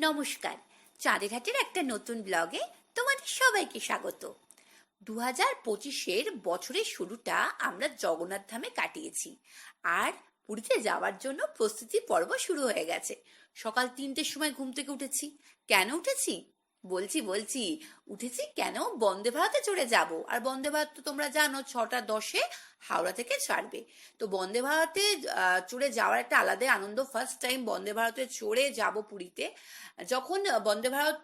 নমস্কার, চাঁদের হাটের একটা নতুন ব্লগে তোমাদের সবাইকে স্বাগত। 2025-এর বছরের শুরুটা আমরা জগন্নাথ ধামে কাটিয়েছি, আর পুরীতে যাওয়ার জন্য প্রস্তুতি পর্ব শুরু হয়ে গেছে। সকাল 3টের সময় ঘুম থেকে উঠেছি। কেন উঠেছি বলছি উঠেছি কেন, বন্দে ভারতে চড়ে যাব। আর বন্দে ভারত তো তোমরা জানো 6টা 10-এ হাওড়া থেকে ছাড়বে। তো বন্দে ভারতে চড়ে যাওয়ার একটা আলাদা আনন্দ। ফার্স্ট টাইম বন্দে ভারতে চড়ে যাব পুরীতে। যখন Vande Bharat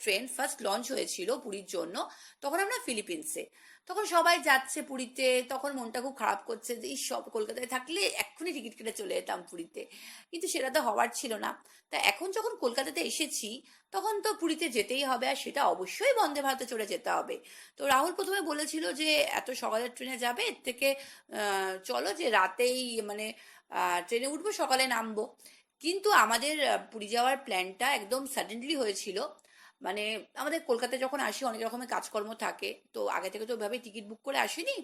train first launch হয়েছিল পুরীর জন্য, তখন আমরা ফিলিপিন্সে। তখন সবাই যাচ্ছে পুরীতে, তখন মনটা খুব খারাপ করছে যে এই সব কলকাতায় থাকলে এক্ষুনি টিকিট কেটে চলে যেতাম পুরীতে, কিন্তু সেটা তো হওয়ার ছিল না। তা এখন যখন কলকাতাতে এসেছি, তখন তো পুরীতে যেতেই হবে, আর সেটা অবশ্যই বন্দে ভারতে চড়ে যেতে হবে। তো রাহুল প্রথমে বলেছিল যে এত সকালের ট্রেনে যাবে, এর থেকে চলো যে রাতেই মানে ট্রেনে উঠবো, সকালে নামবো। কিন্তু আমাদের পুরী যাওয়ার প্ল্যানটা একদম সাডেনলি হয়েছিল। মানে আমাদের কলকাতায় যখন আসি অনেক রকমের কাজকর্ম থাকে, তো আগে থেকে তো ওইভাবে টিকিট বুক করে আসিনি,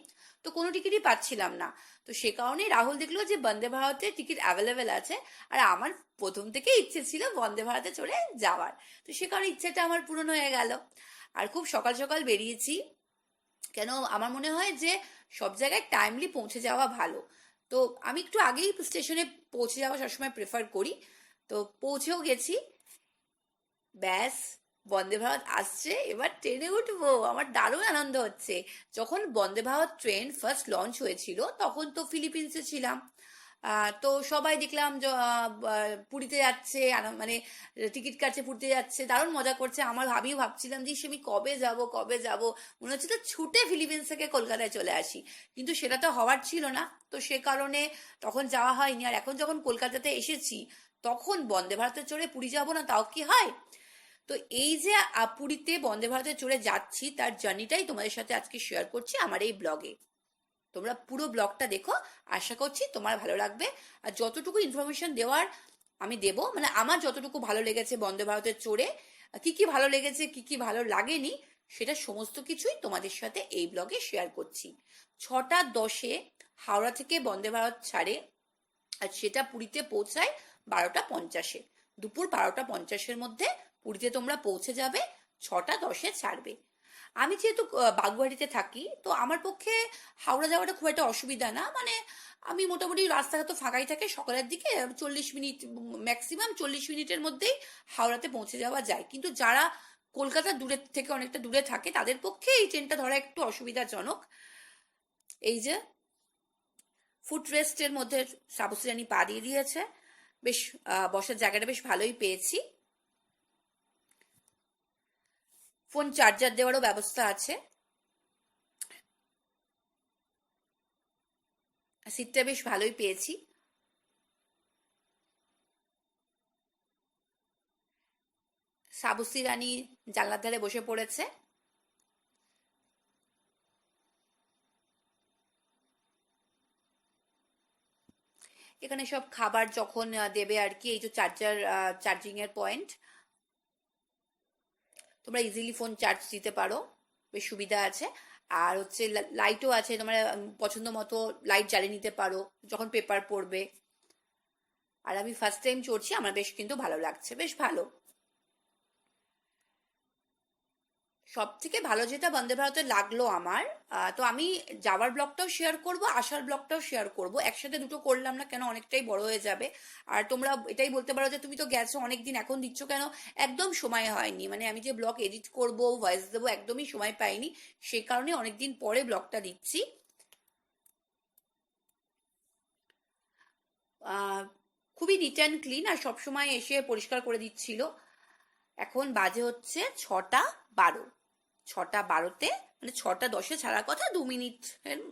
তো কোনো টিকিটই পাচ্ছিলাম না। তো সে কারণেই রাহুল দেখলো যে বন্দে ভারতের টিকিট অ্যাভেলেবেল আছে, আর আমার প্রথম থেকে ইচ্ছে ছিল বন্দে ভারতে চড়ে যাওয়ার। তো সে কারণে ইচ্ছেটা আমার পূরণ হয়ে গেল। আর খুব সকাল সকাল বেরিয়েছি, কেন আমার মনে হয় যে সব জায়গায় টাইমলি পৌঁছে যাওয়া ভালো। তো আমি একটু আগেই স্টেশনে পৌঁছে যাওয়া সবসময় প্রেফার করি। তো পৌঁছেও গেছি। ব্যাস, বন্দে ভারত আসছে, এবার ট্রেনে উঠবো। আমার দারুণ আনন্দ হচ্ছে। যখন Vande Bharat train first launch হয়েছিল, তখন তো ফিলিপিন্সে ছিলাম। তো সবাই দেখলাম পুরীতে যাচ্ছে, মানে টিকিট কাটছে, পুরীতে যাচ্ছে, দারুণ মজা করছে। আমিও ভাবছিলাম যে আমি কবে যাব, মনে হচ্ছে তো ছুটে ফিলিপিন্স থেকে কলকাতায় চলে আসি। কিন্তু সেটা তো হওয়ার ছিল না, তো সে কারণে তখন যাওয়া হয়নি। আর এখন যখন কলকাতাতে এসেছি, তখন বন্দে ভারতে চড়ে পুরী যাব না তাও কি হয়। তো এই যে পুরীতে বন্দে ভারতে চড়ে যাচ্ছি, তার জার্নিটাই তোমাদের সাথে আজকে শেয়ার করছি আমার এই ব্লগে। তোমরা পুরো ব্লগটা দেখো, আশা করছি তোমার ভালো লাগবে। আর যতটুকু ইনফরমেশন দেওয়ার আমি দেব, মানে আমার যতটুকু ভালো লেগেছে বন্দে ভারতে চড়ে, কি কি ভালো লেগেছে কি কি ভালো লাগেনি, সেটা সমস্ত কিছুই তোমাদের সাথে এই ব্লগে শেয়ার করছি। 6টা 10-এ হাওড়া থেকে বন্দে ভারত ছাড়ে, আর সেটা পুরীতে পৌঁছায় 12টা 50-এ। দুপুর 12টা 50-এর মধ্যে পুরীতে তোমরা পৌঁছে যাবে। 6টা 10-এ ছাড়বে। আমি যেহেতু বাগুয়াড়িতে থাকি, তো আমার পক্ষে হাওড়া যাওয়াটা খুব একটা অসুবিধা না। মানে আমি মোটামুটি রাস্তাঘাট তো ফাঁকাই থাকে, সকালের দিকে 40 মিনিট, ম্যাক্সিমাম 40 মিনিটের মধ্যেই হাওড়াতে পৌঁছে যাওয়া যায়। কিন্তু যারা কলকাতা দূরের থেকে অনেকটা দূরে থাকে, তাদের পক্ষে এই ট্রেনটা ধরা একটু অসুবিধাজনক। এই যে ফুট রেস্টের মধ্যে সাবুসি রানী পা দিয়ে দিয়েছে, বেশ বসার জায়গাটা বেশ ভালোই পেয়েছি। ফোন চার্জার দেওয়ারও ব্যবস্থা আছে। সিটটা বেশ ভালোই পেয়েছি। সাবুসি রানী জানলার ধারে বসে পড়েছে। এখানে সব খাবার যখন দেবে আর কি, এই যে চার্জিং এর পয়েন্ট, তোমরা ইজিলি ফোন চার্জ দিতে পারো, বেশ সুবিধা আছে। আর হচ্ছে লাইটও আছে, তোমরা পছন্দ মতো লাইট জ্বালিয়ে নিতে পারো যখন পেপার পড়বে। আর আমি ফার্স্ট টাইম চড়ছি, আমার বেশ কিন্তু ভালো লাগছে, বেশ ভালো। সব থেকে ভালো যেটা বন্দে ভারতে লাগলো আমার, তো আমি যাওয়ার ব্লগটাও শেয়ার করব, আসার ব্লগটাও শেয়ার করব, একসাথে দুটো করলাম না কেন, অনেকটাই বড় হয়ে যাবে। আর তোমরা এটাই বলতে পারো যে তুমি তো গেছো অনেকদিন, এখন দিচ্ছ কেন। একদম সময় হয়নি, মানে আমি যে ব্লগ এডিট করব, ভয়েস দেবো, একদমই সময় পাইনি। সেই কারণে অনেকদিন পরে ব্লগটা দিচ্ছি। খুবই নিট অ্যান্ড ক্লিন, আর সবসময় এসে পরিষ্কার করে দিচ্ছিল। এখন বাজে হচ্ছে 6টা 12। 6টা 12-তে, মানে 6টা 10-এ ছাড়ার কথা, 2 মিনিট,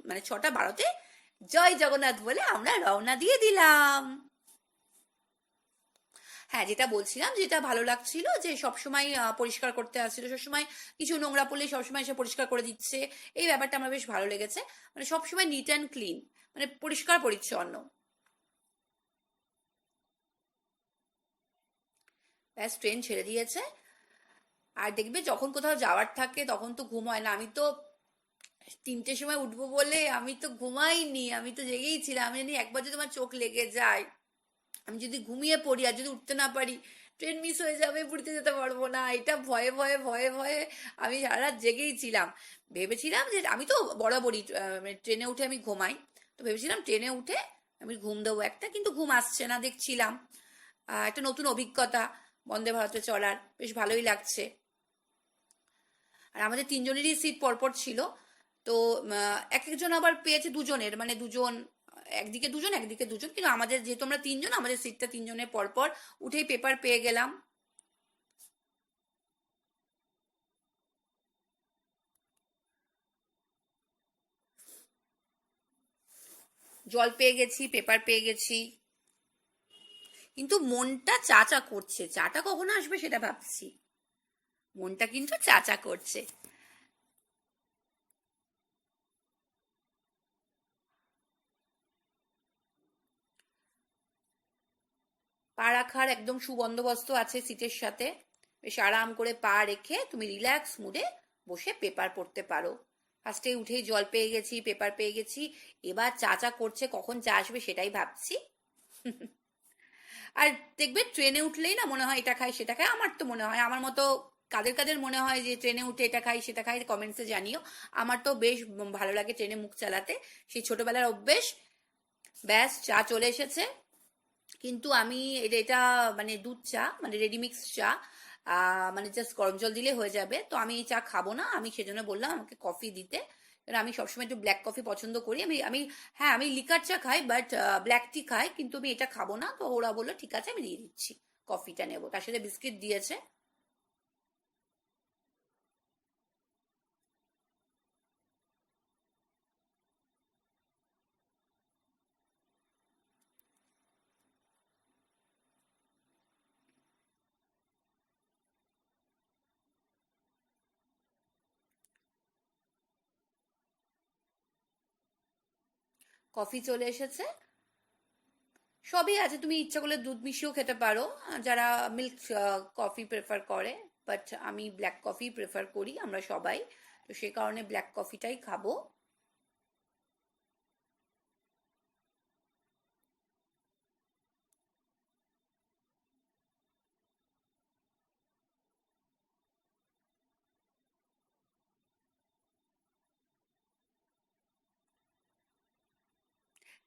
মানে 6টা 12-তে জয় জগন্নাথ বলে আমরা রওনা দিয়ে দিলাম। হ্যাঁ, যেটা বলছিলাম, যেটা ভালো লাগছিল যে সবসময় পরিষ্কার করতে আসছিল, সবসময় কিছু নোংরা পড়লে সবসময় এসে পরিষ্কার করে দিচ্ছে। এই ব্যাপারটা আমার বেশ ভালো লেগেছে, মানে সবসময় নিট অ্যান্ড ক্লিন, মানে পরিষ্কার পরিচ্ছন্ন। ব্যাস, ট্রেন ছেড়ে দিয়েছে। আর দেখবে যখন কোথাও যাওয়ার থাকে তখন তো ঘুম হয় না। আমি তো 3টের সময় উঠবো বলে আমি তো ঘুমাইনি, আমি তো জেগেই ছিলাম। আমি জানি একবার যদি আমার চোখ লেগে যায়, আমি যদি ঘুমিয়ে পড়ি আর যদি উঠতে না পারি, ট্রেন মিস হয়ে যাবে, পুরীতে যেতে পারবো না, এটা ভয়ে ভয়ে ভয়ে ভয়ে আমি সারা রাত জেগেই ছিলাম। ভেবেছিলাম যে আমি তো বরাবরই ট্রেনে উঠে আমি ঘুমাই, তো ভেবেছিলাম ট্রেনে উঠে আমি ঘুম দেবো একটা, কিন্তু ঘুম আসছে না দেখছিলাম। একটা নতুন অভিজ্ঞতা বন্দে ভারতে চলার, বেশ ভালোই লাগছে। আর আমাদের তিনজনেরই সিট পরপর ছিল, তো এক একজন আবার পেয়েছে দুজনের, মানে দুজন একদিকে দুজন একদিকে দুজন, কিন্তু আমাদের যেহেতু আমরা তিনজন, আমাদের সিটটা তিনজনের পরপর উঠেই পেপার পেয়ে গেলাম। জল পেয়ে গেছি, পেপার পেয়ে গেছি, কিন্তু মনটা চা চা করছে, চাটা কখন আসবে সেটা ভাবছি। মনটা কিন্তু চা চা করছে। পা রাখার একদম সুবন্দোবস্ত আছে সিটের সাথে, বেশ আরাম করে পা রেখে তুমি রিল্যাক্স মুডে বসে পেপার পড়তে পারো। ফার্স্টে উঠেই জল পেয়ে গেছি, পেপার পেয়ে গেছি, এবার চা চা করছে, কখন চা আসবে সেটাই ভাবছি। আর দেখবে ট্রেনে উঠলেই না মনে হয় এটা খাই সেটা খাই, আমার তো মনে হয়, আমার মতো কাদের কাদের মনে হয় যে ট্রেনে উঠে এটা খাই সেটা খাই, কমেন্টসে জানিও। আমার তো বেশ ভালো লাগে ট্রেনে মুখ চালাতে, সেই ছোটবেলার অভ্যেস। ব্যাস চা চলে এসেছে, কিন্তু আমি এটা মানে দুধ চা, মানে রেডিমিক্স চা, মানে জাস্ট গরম জল দিলে হয়ে যাবে, তো আমি এই চা খাবো না, আমি সেজন্য বললাম আমাকে কফি দিতে। কারণ আমি সবসময় একটু ব্ল্যাক কফি পছন্দ করি, আমি আমি হ্যাঁ আমি লিকার চা খাই, বাট ব্ল্যাক টি খাই, কিন্তু আমি এটা খাবো না, তো ওরা বললো ঠিক আছে আমি দিয়ে দিচ্ছি, কফিটা নেবো, তার সাথে বিস্কিট দিয়েছে। কফি চলে এসেছে, সবই আছে, তুমি ইচ্ছা করলে দুধ মিশিয়েও খেতে পারো, যারা মিল্ক কফি প্রেফার করে, বাট আমি ব্ল্যাক কফি প্রেফার করি আমরা সবাই, তো সে কারণে ব্ল্যাক কফিটাই খাবো।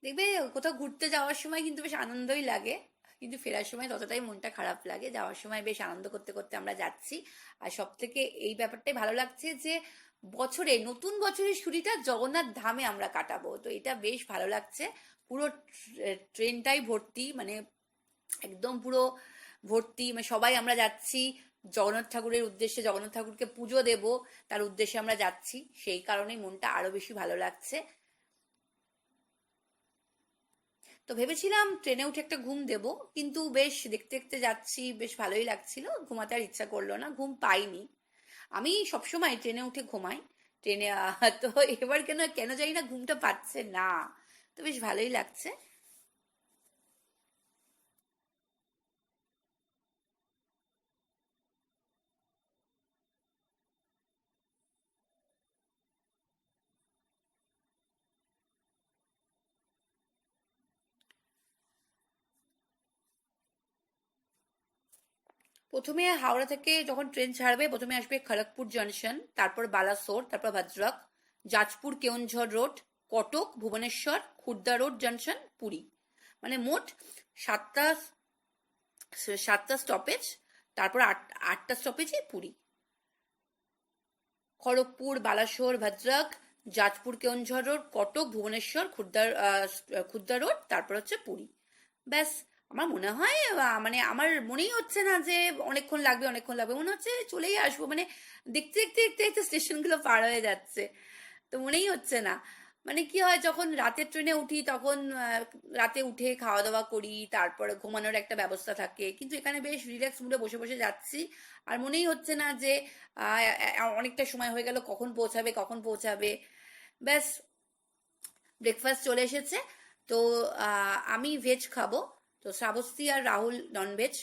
দেখবে কোথাও ঘুরতে যাওয়ার সময় কিন্তু বেশ আনন্দই লাগে, কিন্তু ফেরার সময় ততটাই মনটা খারাপ লাগে, যাওয়ার সময় বেশ আনন্দ করতে করতে আমরা যাচ্ছি। আর সব থেকে এই ব্যাপারটাই ভালো লাগছে যে বছরে নতুন বছরের ছুটিটা জগন্নাথ ধামে আমরা কাটাবো, তো এটা বেশ ভালো লাগছে। পুরো ট্রেনটাই ভর্তি, মানে একদম পুরো ভর্তি, মানে সবাই আমরা যাচ্ছি জগন্নাথ ঠাকুরের উদ্দেশ্যে, জগন্নাথ ঠাকুরকে পুজো দেব, তার উদ্দেশ্যে আমরা যাচ্ছি, সেই কারণেই মনটা আরো বেশি ভালো লাগছে। তো ভেবেছিলাম ট্রেনে উঠে একটা ঘুম দেব, কিন্তু বেশ দেখতে দেখতে যাচ্ছি, বেশ ভালোই লাগছিল, ঘুমাতে আর ইচ্ছা করলো না, ঘুম পাইনি। আমি সবসময় ট্রেনে উঠে ঘুমাই, ট্রেনে তো এবার কেন কেন জানি না ঘুমটা পাচ্ছে না, তো বেশ ভালোই লাগছে। প্রথমে হাওড়া থেকে যখন ট্রেন ছাড়বে, প্রথমে আসবে খড়গপুর জংশন, তারপর বালাসোর, তারপর Bhadrak, Jajpur Keonjhar road, Cuttack, Bhubaneswar, Khurda road junction, Puri. মানে মোট সাতটা, সাতটা স্টপেজ, তারপর আটটা স্টপেজে পুরী। খড়গপুর, বালাসোর, ভদ্রক, জাজপুর কেওনঝড় রোড, কটক, ভুবনেশ্বর, খুর্দা রোড, তারপর হচ্ছে পুরী। ব্যাস। আমার মনে হয় মানে আমার মনেই হচ্ছে না যে অনেকক্ষণ লাগবে, অনেকক্ষণ লাগবে, মনে হচ্ছে চলেই আসবো, মানে দেখতে দেখতে দেখতে দেখতে স্টেশনগুলো পার হয়ে যাচ্ছে, তো মনেই হচ্ছে না। মানে কি হয়, যখন রাতের ট্রেনে উঠি তখন রাতে উঠে খাওয়া দাওয়া করি, তারপরে ঘুমানোর একটা ব্যবস্থা থাকে, কিন্তু এখানে বেশ রিল্যাক্স মুডে বসে বসে যাচ্ছি, আর মনেই হচ্ছে না যে অনেকটা সময় হয়ে গেল, কখন পৌঁছাবে কখন পৌঁছাবে। ব্যাস। ব্রেকফাস্ট চলে এসেছে, তো আমি ভেজ খাবো, তো শ্রাবস্তী আর রাহুল ননভেজ।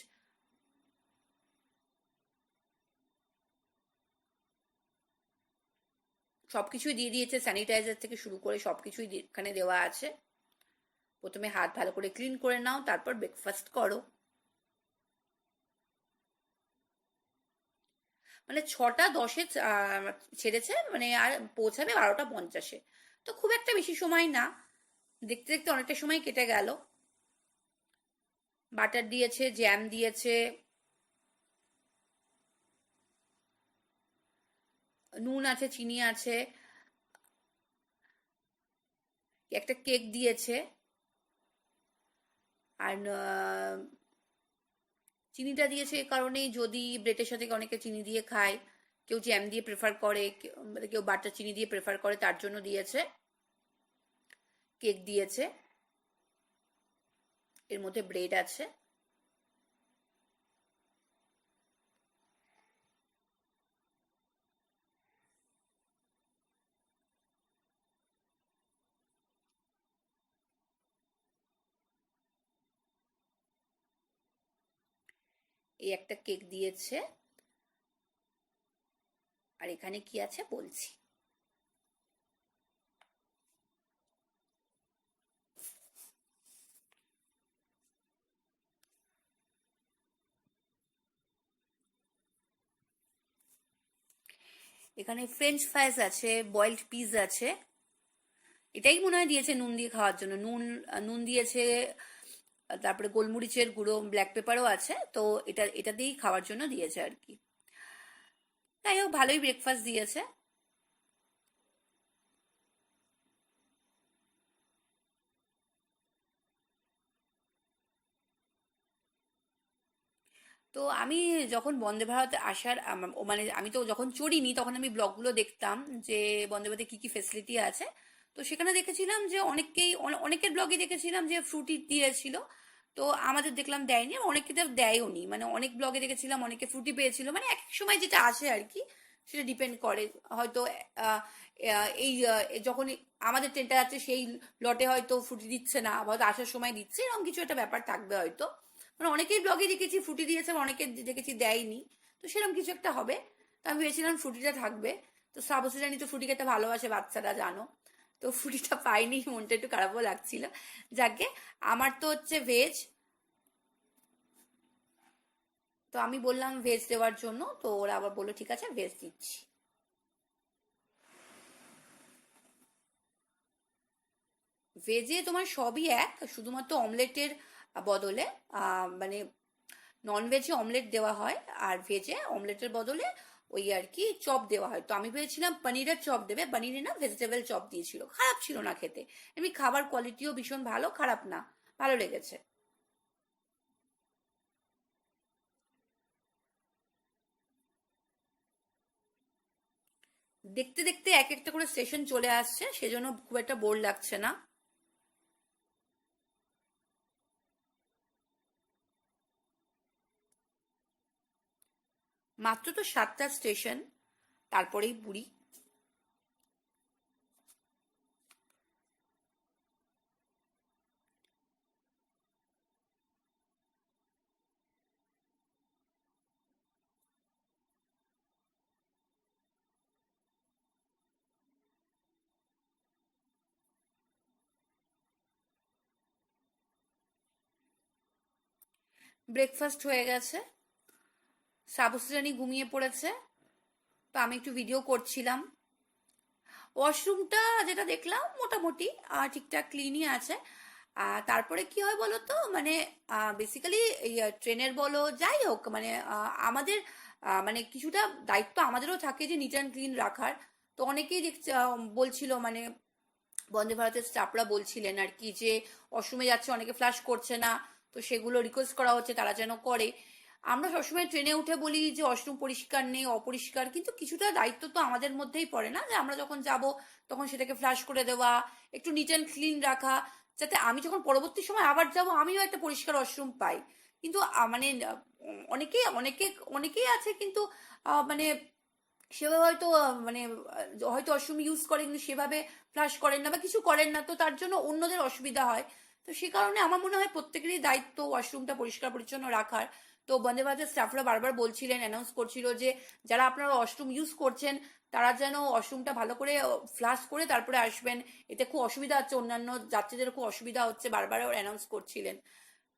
সবকিছুই দিয়ে দিয়েছে, স্যানিটাইজার থেকে শুরু করে সবকিছুই এখানে দেওয়া আছে। প্রথমে হাত ভালো করে ক্লিন করে নাও, তারপর ব্রেকফাস্ট করো। মানে 6টা 10-এ ছেড়েছে, মানে আর পৌঁছাবে 12টা 50-এ। তো খুব একটা বেশি সময় না, দেখতে দেখতে অনেকটা সময় কেটে গেল। বাটার দিয়েছে, জ্যাম দিয়েছে, নুন আছে, চিনি আছে, একটা কেক দিয়েছে। আর চিনিটা দিয়েছে এই কারণেই, যদি ব্রেডের সাথে অনেকে চিনি দিয়ে খায়, কেউ জ্যাম দিয়ে প্রেফার করে, মানে কেউ বাটার চিনি দিয়ে প্রেফার করে, তার জন্য দিয়েছে। কেক দিয়েছে, এর মধ্যে ব্রেড আছে। এই একটা কেক দিয়েছে। আর এখানে কি আছে বলছি। এখানে ফ্রেঞ্চ ফ্রাইস আছে, বয়েলড পিস আছে। এটাই মনে হয় দিয়েছে নুন দিয়ে খাওয়ার জন্য। নুন দিয়েছে, তারপরে গোলমরিচের গুঁড়ো, ব্ল্যাক পেপারও আছে। তো এটা এটা দিয়েই খাওয়ার জন্য দিয়েছে আর কি। যাই হোক, ভালোই ব্রেকফাস্ট দিয়েছে। তো আমি যখন বন্দে ভারতে আসার মানে আমি তো যখন চড়িনি তখন আমি ব্লগগুলো দেখতাম যে বন্দে ভারতে কি কি ফেসিলিটি আছে। তো সেখানে দেখেছিলাম যে অনেকের ব্লগে দেখেছিলাম যে ফ্রুটি দিয়েছিল। তো আমাদের দেখলাম দেয়নি, আর অনেকে তো দেয়ও নি, মানে অনেক ব্লগে দেখেছিলাম অনেকে ফ্রুটি পেয়েছিল, মানে এক এক সময় যেটা আসে আর কি, সেটা ডিপেন্ড করে। হয়তো এই যখন আমাদের ট্রেনটা যাচ্ছে সেই লটে হয়তো ফ্রুটি দিচ্ছে না, হয়তো আসার সময় দিচ্ছে, এরকম কিছু একটা ব্যাপার থাকবে হয়তো। মানে অনেকেই ব্লগে দেখেছি ফ্রুটি দিয়েছে, অনেকে দেখেছি দেয়নি। তো সেরকম কিছু একটা হবে। তো আমি ভেবেছিলাম ফ্রুটিটা থাকবে। তো সাবসি জানি তো ফ্রুটি খেতে ভালোবাসে বাচ্চারা, জানো। তো ফ্রুটিটা পাইনি, মনটা একটু খারাপও লাগছিল। যাকে, আমার তো হচ্ছে ভেজ। তো আমি বললাম ভেজ দেওয়ার জন্য, তো ওরা আবার বললো ঠিক আছে ভেজ দিচ্ছি। ভেজে তোমার সবই এক, শুধুমাত্র অমলেটের বদলে মানে নন ভেজে অমলেট দেওয়া হয়, আর ভেজে অমলেটের বদলে ওই আর কি চপ দেওয়া হয়। তো আমি ভেবেছিলাম পনিরের চপ দেবে, পনিরে না ভেজিটেবল চপ দিয়েছিল, খারাপ ছিল না খেতে। এমনি খাবার কোয়ালিটিও ভীষণ ভালো, খারাপ না, ভালো লেগেছে। দেখতে দেখতে এক একটা করে স্টেশন চলে আসছে, সেজন্য খুব একটা বোর লাগছে না। মাত্র তো 7টা স্টেশন, তারপরেই পুরী। ব্রেকফাস্ট হয়ে গেছে, সাবুশ্রেণী ঘুমিয়ে পড়েছে। তো আমি একটু ভিডিও করছিলাম। ওয়াশরুমটা যেটা দেখলাম মোটামুটি ঠিকঠাক ক্লিনই আছে। তারপরে কি হয় বলো তো, মানে বেসিক্যালি এই ট্রেনের বলো যাই হোক, মানে আমাদের মানে কিছুটা দায়িত্ব আমাদেরও থাকে যে নিট অ্যান্ড ক্লিন রাখার। তো অনেকেই দেখছে বলছিল, মানে বন্দে ভারতের স্টাফরা বলছিলেন আর কি, যে ওয়াশরুমে যাচ্ছে অনেকে ফ্লাশ করছে না। তো সেগুলো রিকোয়েস্ট করা হচ্ছে তারা যেন করে। আমরা সবসময় ট্রেনে উঠে বলি যে ওয়াশরুম পরিষ্কার নেই, অপরিষ্কার, কিন্তু কিছুটা দায়িত্ব তো আমাদের মধ্যেই পড়ে না, যে আমরা যখন যাব তখন সেটাকে ফ্লাশ করে দেওয়া, একটু নিট অ্যান্ড ক্লিন রাখা, যাতে আমি যখন পরবর্তী সময় আবার যাব আমিও একটা পরিষ্কার ওয়াশরুম পাই। কিন্তু মানে অনেকেই আছে কিন্তু মানে সেভাবে হয়তো মানে হয়তো ওয়াশরুম ইউজ করেন কিন্তু সেভাবে ফ্লাশ করেন না বা কিছু করেন না, তো তার জন্য অন্যদের অসুবিধা হয়। তো সে কারণে আমার মনে হয় প্রত্যেকেরই দায়িত্ব ওয়াশরুমটা পরিষ্কার পরিচ্ছন্ন রাখার। তো বন্দে ভারতের স্টাফরা বারবার বলছিলেন, অ্যানাউন্স করছিল যে যারা আপনারা ওয়াশরুম ইউজ করছেন তারা যেন ওয়াশরুমটা ভালো করে ফ্লাশ করে তারপরে আসবেন। এতে খুব অসুবিধা হচ্ছে, অন্যান্য যাত্রীদের খুব অসুবিধা হচ্ছে, বারবার অ্যানাউন্স করছিলেন।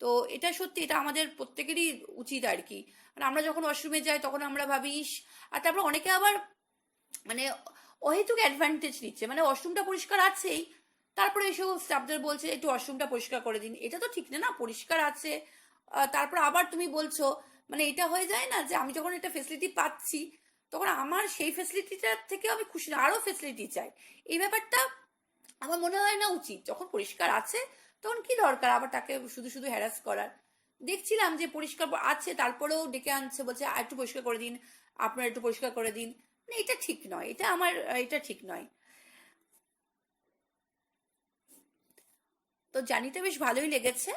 তো এটা সত্যি, এটা আমাদের প্রত্যেকেরই উচিত আর কি। মানে আমরা যখন ওয়াশরুমে যাই তখন আমরা ভাবি ইস, আর তারপর অনেকে আবার মানে অহেতুক অ্যাডভান্টেজ নিচ্ছে, মানে ওয়াশরুমটা পরিষ্কার আছেই, তারপরে এসেও স্টাফদের বলছে একটু ওয়াশরুমটা পরিষ্কার করে দিন। এটা তো ঠিক না, না পরিষ্কার আছে তারপর আবার তুমি বলছো, মানে এটা হয়ে যায় না যে আমি যখন একটা ফেসিলিটি পাচ্ছি তখন আমার সেই ফেসিলিটিটার থেকে আমি খুশি না, আরো ফেসিলিটি চাই। এই ব্যাপারটা আমার মনে হয় না উচিত। যখন পরিষ্কার আছে তখন কি দরকার আবার তাকে শুধু শুধু হ্যারাস করার। দেখছিলাম যে পরিষ্কার আছে তারপরেও ডেকে আনছে, বলছে "আর একটু পরিষ্কার করে দিন, আপনার একটু পরিষ্কার করে দিন"। মানে এটা ঠিক নয়, এটা আমার এটা ঠিক নয়। তো জার্নিটা বেশ ভালোই লেগেছে।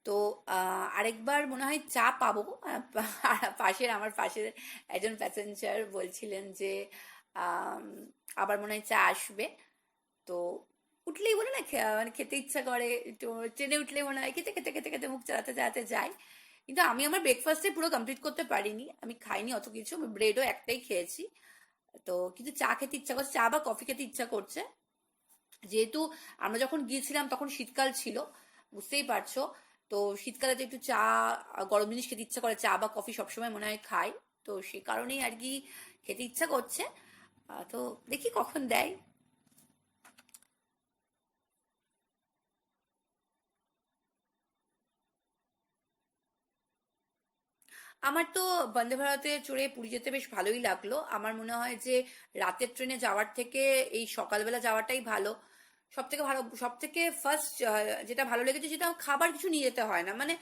তো আরেকবার মনে হয় চা পাবো। আমার পাশের একজন প্যাসেঞ্জার বলছিলেন যে আম, আবার মনে হয় চা আসবে। তো উঠলেই বলে না মানে খেতে ইচ্ছা করে, একটু ট্রেনে উঠলে মনে হয় খেতে খেতে খেতে খেতে মুখ চালাতে চালাতে যাই। কিন্তু আমি আমার ব্রেকফাস্টে পুরো কমপ্লিট করতে পারিনি, আমি খাইনি অত কিছু, আমি ব্রেডও একটাই খেয়েছি। তো কিন্তু চা খেতে ইচ্ছা করছে, চা বা কফি খেতে ইচ্ছা করছে। যেহেতু আমরা যখন গিয়েছিলাম তখন শীতকাল ছিল, বুঝতেই পারছো। তো শীতকালে তো একটু চা, গরম জিনিস খেতে ইচ্ছা করে, চা বা কফি সবসময় মনে হয় খাই। তো সে কারণেই আর কি খেতে ইচ্ছা করছে। তো দেখি কখন দেয়। আমার তো বন্দে ভারতে চড়ে পুরী যেতে বেশ ভালোই লাগলো। আমার মনে হয় যে রাতের ট্রেনে যাওয়ার থেকে এই সকালবেলা যাওয়াটাই ভালো। সব থেকে ভালো, সব থেকে ফার্স্ট যেটা ভালো লেগেছে সেটা খাবার কিছু নিয়ে যেতে হয় না। মানে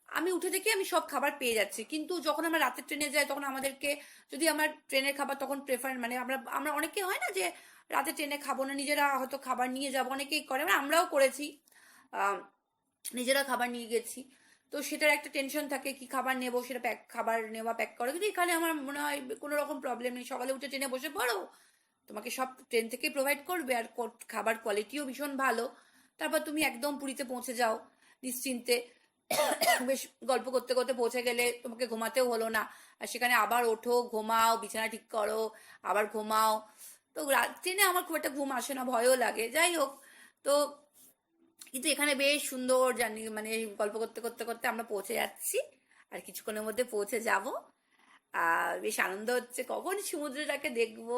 আমি উঠে থেকে আমি সব খাবার পেয়ে যাচ্ছি। কিন্তু যখন আমরা রাতের ট্রেনে যাই তখন আমাদেরকে, যদি আমার ট্রেনের খাবার তখন প্রেফার, মানে আমরা আমরা অনেকে হয় না যে রাতে ট্রেনে খাবো না, নিজেরা হয়তো খাবার নিয়ে যাবো, অনেকেই করে, মানে আমরাও করেছি। আহ নিজেরা খাবার নিয়ে গেছি। তো সেটার একটা টেনশন থাকে কি খাবার নেবো, সেটা প্যাক খাবার নেওয়া প্যাক করা। কিন্তু এখানে আমার মনে হয় কোনো রকম প্রবলেম নেই, সকালে উঠে ট্রেনে বসে পড়ো, তোমাকে সব ট্রেন থেকেই প্রোভাইড করবে, আর খাবার কোয়ালিটিও ভীষণ ভালো। তারপর তুমি একদম পুরীতে পৌঁছে যাও নিশ্চিন্তে। বেশ গল্প করতে করতে পৌঁছে গেলে তোমাকে ঘুমাতেও হলো না। আর সেখানে আবার ওঠো, ঘুমাও, বিছানা ঠিক করো, আবার ঘুমাও। তো ট্রেনে আমার খুব একটা ঘুম আসে না, ভয়ও লাগে, যাই হোক। তো কিন্তু এখানে বেশ সুন্দর জার্নি, মানে গল্প করতে করতে করতে আমরা পৌঁছে যাচ্ছি, আর কিছুক্ষণের মধ্যে পৌঁছে যাব। আর বেশ আনন্দ হচ্ছে কখন সমুদ্রটাকে দেখবো,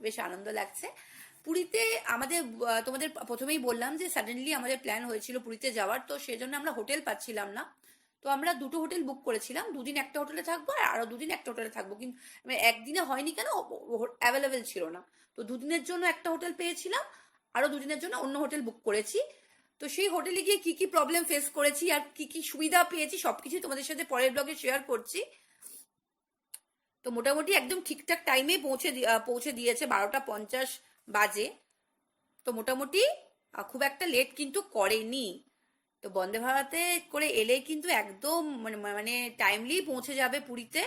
বেশ আনন্দ লাগছে। পুরীতে আমাদের তোমাদের প্রথমেই বললাম যে সাডেনলি আমাদের প্ল্যান হয়েছিল পুরীতে যাওয়ার, তো সেজন্য আমরা হোটেল পাচ্ছিলাম না। তো আমরা দুটো হোটেল বুক করেছিলাম, দুদিন একটা হোটেলে থাকবো আর আরো দুদিন একটা হোটেলে থাকবো, কিন্তু মানে একদিনে হয়নি কেন, অ্যাভেলেবেল ছিল না। তো দুদিনের জন্য একটা হোটেল পেয়েছিলাম, আরো দুদিনের জন্য অন্য হোটেল বুক করেছি। তো সেই হোটেলে গিয়ে কি কি প্রবলেম ফেস করেছি আর কি কি সুবিধা পেয়েছি সবকিছু তোমাদের সাথে পরের ব্লগে শেয়ার করছি। তো মোটামুটি একদম ঠিকঠাক টাইমে পৌঁছে দিয়েছে, 12টা 50 বাজে। তো মোটামুটি খুব একটা লেট কিন্তু করেনি। তো বন্দে ভারতে করে এলে কিন্তু একদম মানে মানে টাইমলি পৌঁছে যাবে পুরীতে।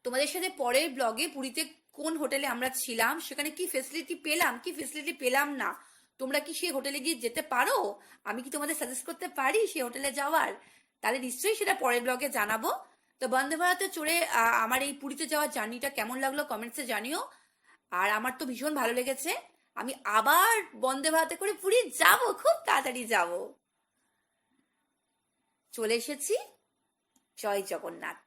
তোমাদের সাথে পরের ব্লগে পুরীতে কোন হোটেলে আমরা ছিলাম, সেখানে কি ফেসিলিটি পেলাম কি ফেসিলিটি পেলাম না, তোমরা কি সেই হোটেলে গিয়ে যেতে পারো, আমি কি তোমাদের সাজেস্ট করতে পারি সেই হোটেলে যাওয়ার, তাহলে নিশ্চয়ই সেটা পরের ব্লগে জানাবো। তো বন্দে ভারতে চড়ে আমার এই পুরীতে যাওয়ার জার্নিটা কেমন লাগলো কমেন্টসে জানিও। আর আমার তো ভীষণ ভালো লেগেছে। আমি আবার বন্দে ভারতে করে পুরী যাব, খুব তাড়াতাড়ি যাব। চলে এসেছি। জয় জগন্নাথ।